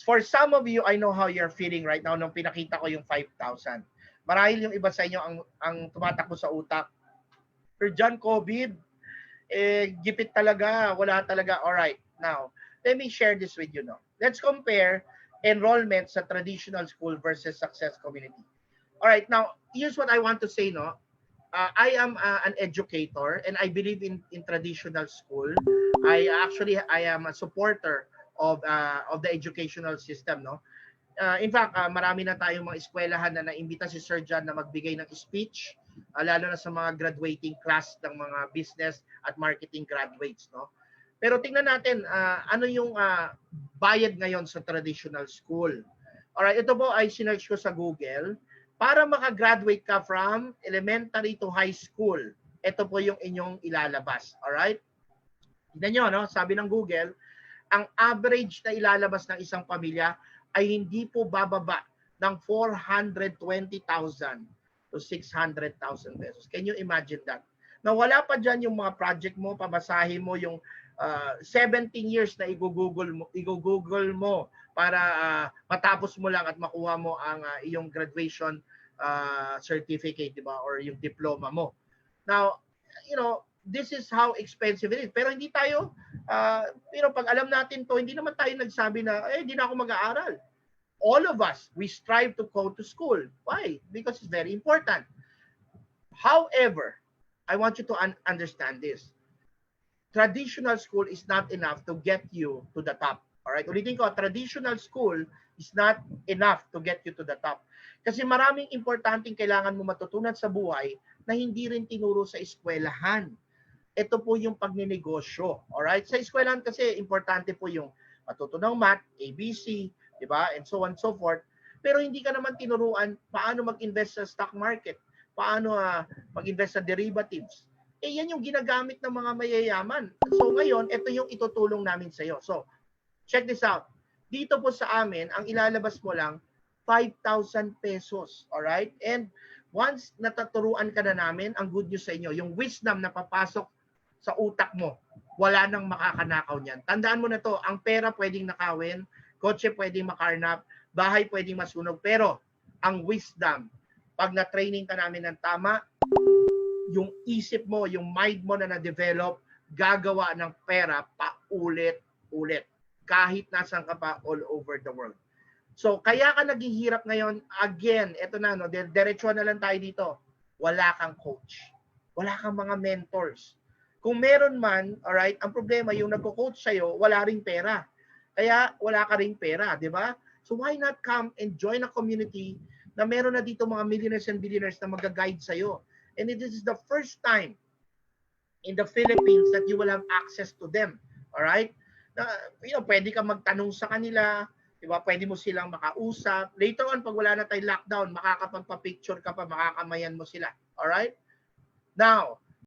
For some of you, I know how you're feeling right now nung pinakita ko yung 5,000. Marahil yung iba sa inyo ang tumatakbo sa utak. Sir John, COVID, gipit talaga, wala talaga. All right, now, let me share this with you. No? Let's compare enrollment sa traditional school versus success community. All right, now, here's what I want to say. No? I am an educator and I believe in traditional school. I am a supporter of the educational system. No? In fact, marami na tayong mga eskwelahan na naimbita si Sir John na magbigay ng speech, lalo na sa mga graduating class ng mga business at marketing graduates. No? Pero tingnan natin, ano yung bayad ngayon sa traditional school. Alright, ito po ay sinearch ko sa Google. Para makagraduate ka from elementary to high school, ito po yung inyong ilalabas. Alright? Tignan nyo, no? Sabi ng Google, ang average na ilalabas ng isang pamilya ay hindi po bababa ng 420,000 to 600,000 pesos. Can you imagine that? Na wala pa dyan yung mga project mo, pabasahin mo yung 17 years na i-google mo para matapos mo lang at makuha mo ang iyong graduation certificate, di ba? Or yung diploma mo. Now, you know, this is how expensive it is. Pero hindi tayo, pag alam natin to, hindi naman tayo nagsabi na, hindi na ako mag-aaral. All of us, we strive to go to school. Why? Because it's very important. However, I want you to understand this. Traditional school is not enough to get you to the top. Alright? Ulitin ko, traditional school is not enough to get you to the top. Kasi maraming importanteng kailangan mo matutunan sa buhay na hindi rin tinuro sa eskwelahan. Ito po yung pagninegosyo. Alright? Sa eskwelahan kasi, importante po yung matutunang math, ABC, di ba? And so on and so forth. Pero hindi ka naman tinuruan paano mag-invest sa stock market, paano mag-invest sa derivatives. Yan yung ginagamit ng mga mayayaman. So ngayon, ito yung itutulong namin sa iyo. So, check this out. Dito po sa amin, ang ilalabas mo lang, 5,000 pesos. Alright? And once nataturuan ka na namin, ang good news sa inyo, yung wisdom na papasok sa utak mo, wala nang makakanakaw niyan. Tandaan mo na to, ang pera pwedeng nakawin, kotse pwedeng makarnap, bahay pwedeng masunog, pero ang wisdom, pag na-training ka namin ng tama, yung isip mo, yung mind mo na na-develop, gagawa ng pera paulit-ulit. Kahit nasan ka pa all over the world. So, kaya ka naghihirap ngayon, again, eto na, no, diretso na lang tayo dito. Wala kang coach. Wala kang mga mentors. Kung meron man, alright, ang problema, yung nagko-coach sa'yo, wala ring pera. Kaya wala ka ring pera, di ba? So, why not come and join a community na meron na dito mga millionaires and billionaires na mag-guide sa'yo? And this is the first time in the Philippines that you will have access to them. All right? Pwede ka magtanong sa kanila, 'di ba? Pwede mo silang makausap. Later on, pag wala na tayong lockdown, makakapagpa-picture ka pa, makakamayan mo sila. All right? Now,